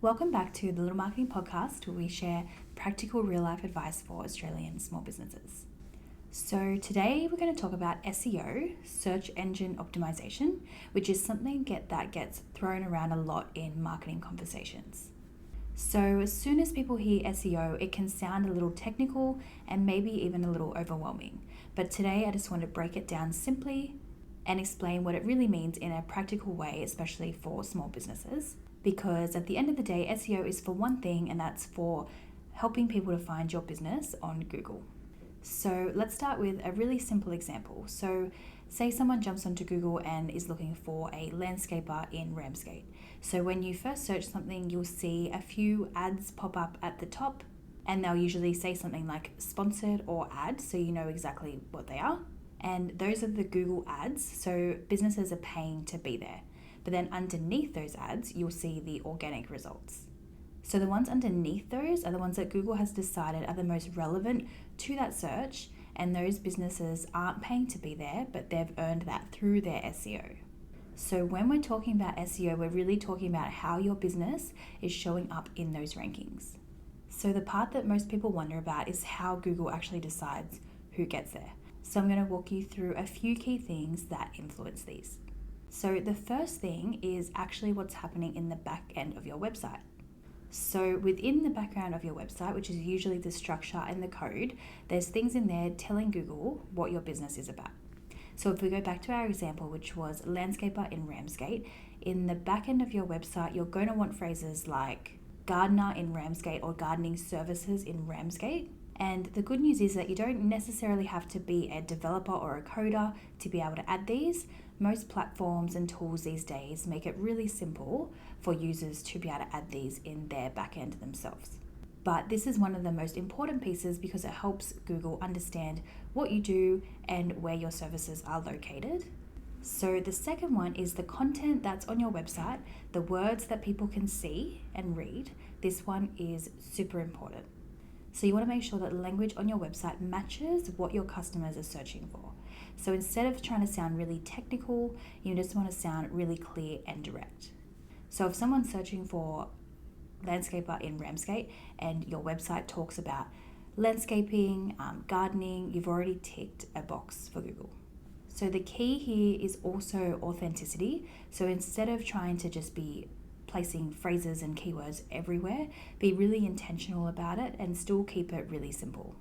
Welcome back to the Little Marketing Podcast, where we share practical real life advice for Australian small businesses. So today we're going to talk about SEO, search engine optimization, which is something that gets thrown around a lot in marketing conversations. So as soon as people hear SEO, it can sound a little technical and maybe even a little overwhelming. But today I just want to break it down simply and explain what it really means in a practical way, especially for small businesses. Because at the end of the day, SEO is for one thing, and that's for helping people to find your business on Google. So let's start with a really simple example. So say someone jumps onto Google and is looking for a landscaper in Ramsgate. So when you first search something, you'll see a few ads pop up at the top, and they'll usually say something like sponsored or ad, so you know exactly what they are. And those are the Google ads, so businesses are paying to be there. But then underneath those ads, you'll see the organic results. So the ones underneath those are the ones that Google has decided are the most relevant to that search, and those businesses aren't paying to be there, but they've earned that through their SEO. So when we're talking about SEO, we're really talking about how your business is showing up in those rankings. So the part that most people wonder about is how Google actually decides who gets there. So I'm going to walk you through a few key things that influence these. So the first thing is actually what's happening in the back end of your website. So within the background of your website, which is usually the structure and the code, there's things in there telling Google what your business is about. So if we go back to our example, which was landscaper in Ramsgate, in the back end of your website, you're going to want phrases like gardener in Ramsgate or gardening services in Ramsgate. And the good news is that you don't necessarily have to be a developer or a coder to be able to add these. Most platforms and tools these days make it really simple for users to be able to add these in their backend themselves. But this is one of the most important pieces because it helps Google understand what you do and where your services are located. So the second one is the content that's on your website, the words that people can see and read. This one is super important. So you want to make sure that the language on your website matches what your customers are searching for. So instead of trying to sound really technical, you just want to sound really clear and direct. So if someone's searching for landscaper in Ramsgate and your website talks about landscaping, gardening, you've already ticked a box for Google. So the key here is also authenticity. So instead of trying to just be placing phrases and keywords everywhere, be really intentional about it and still keep it really simple.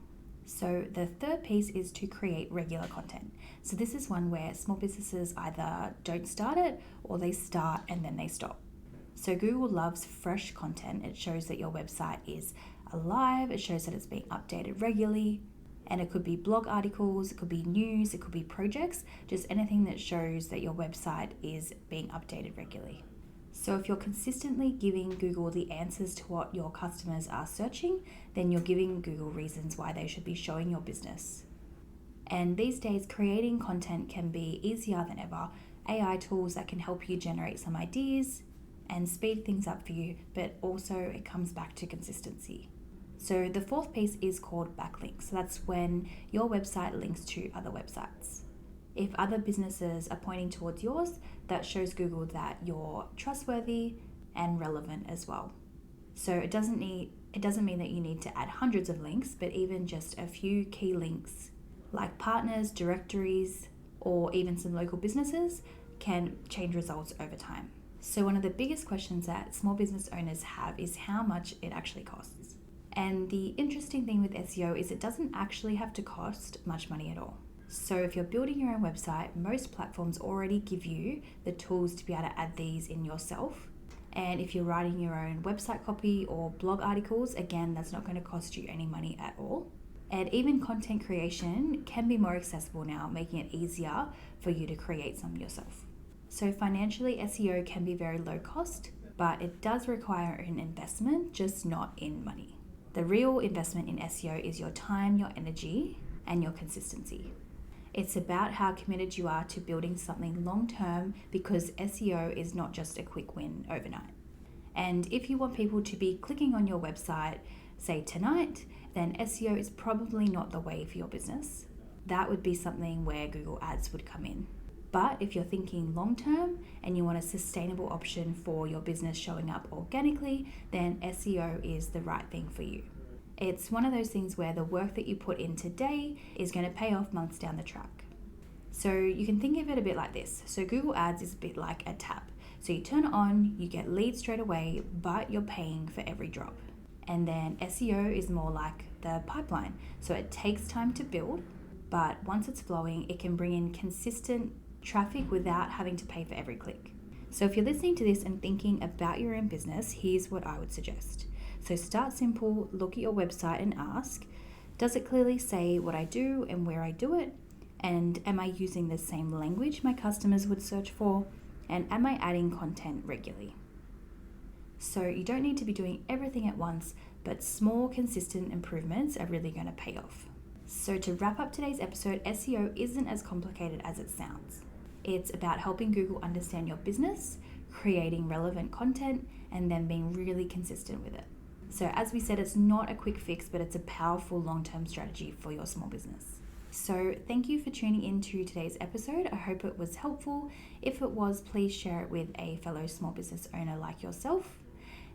So the third piece is to create regular content. So this is one where small businesses either don't start it or they start and then they stop. So Google loves fresh content. It shows that your website is alive. It shows that it's being updated regularly. And it could be blog articles, it could be news, it could be projects, just anything that shows that your website is being updated regularly. So if you're consistently giving Google the answers to what your customers are searching, then you're giving Google reasons why they should be showing your business. And these days, creating content can be easier than ever. AI tools that can help you generate some ideas and speed things up for you, but also it comes back to consistency. So the fourth piece is called backlinks. So that's when your website links to other websites. If other businesses are pointing towards yours, that shows Google that you're trustworthy and relevant as well. So it doesn't mean that you need to add hundreds of links, but even just a few key links like partners, directories, or even some local businesses can change results over time. So one of the biggest questions that small business owners have is how much it actually costs. And the interesting thing with SEO is it doesn't actually have to cost much money at all. So if you're building your own website, most platforms already give you the tools to be able to add these in yourself. And if you're writing your own website copy or blog articles, again, that's not going to cost you any money at all. And even content creation can be more accessible now, making it easier for you to create some yourself. So financially, SEO can be very low cost, but it does require an investment, just not in money. The real investment in SEO is your time, your energy, and your consistency. It's about how committed you are to building something long-term, because SEO is not just a quick win overnight. And if you want people to be clicking on your website, say tonight, then SEO is probably not the way for your business. That would be something where Google Ads would come in. But if you're thinking long term and you want a sustainable option for your business showing up organically, then SEO is the right thing for you. It's one of those things where the work that you put in today is going to pay off months down the track. So you can think of it a bit like this. So Google Ads is a bit like a tap. So you turn it on, you get leads straight away, but you're paying for every drop. And then SEO is more like the pipeline. So it takes time to build, but once it's flowing, it can bring in consistent traffic without having to pay for every click. So if you're listening to this and thinking about your own business, here's what I would suggest. So start simple, look at your website and ask, does it clearly say what I do and where I do it? And am I using the same language my customers would search for? And am I adding content regularly? So you don't need to be doing everything at once, but small, consistent improvements are really going to pay off. So to wrap up today's episode, SEO isn't as complicated as it sounds. It's about helping Google understand your business, creating relevant content, and then being really consistent with it. So as we said, it's not a quick fix, but it's a powerful long-term strategy for your small business. So thank you for tuning in to today's episode. I hope it was helpful. If it was, please share it with a fellow small business owner like yourself.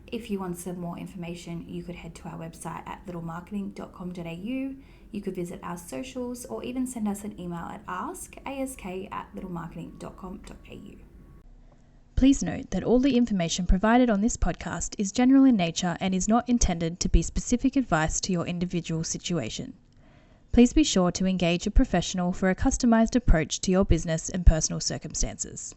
If you want some more information, you could head to our website at littlemarketing.com.au. You could visit our socials or even send us an email at ask@littlemarketing.com.au. Please note that all the information provided on this podcast is general in nature and is not intended to be specific advice to your individual situation. Please be sure to engage a professional for a customized approach to your business and personal circumstances.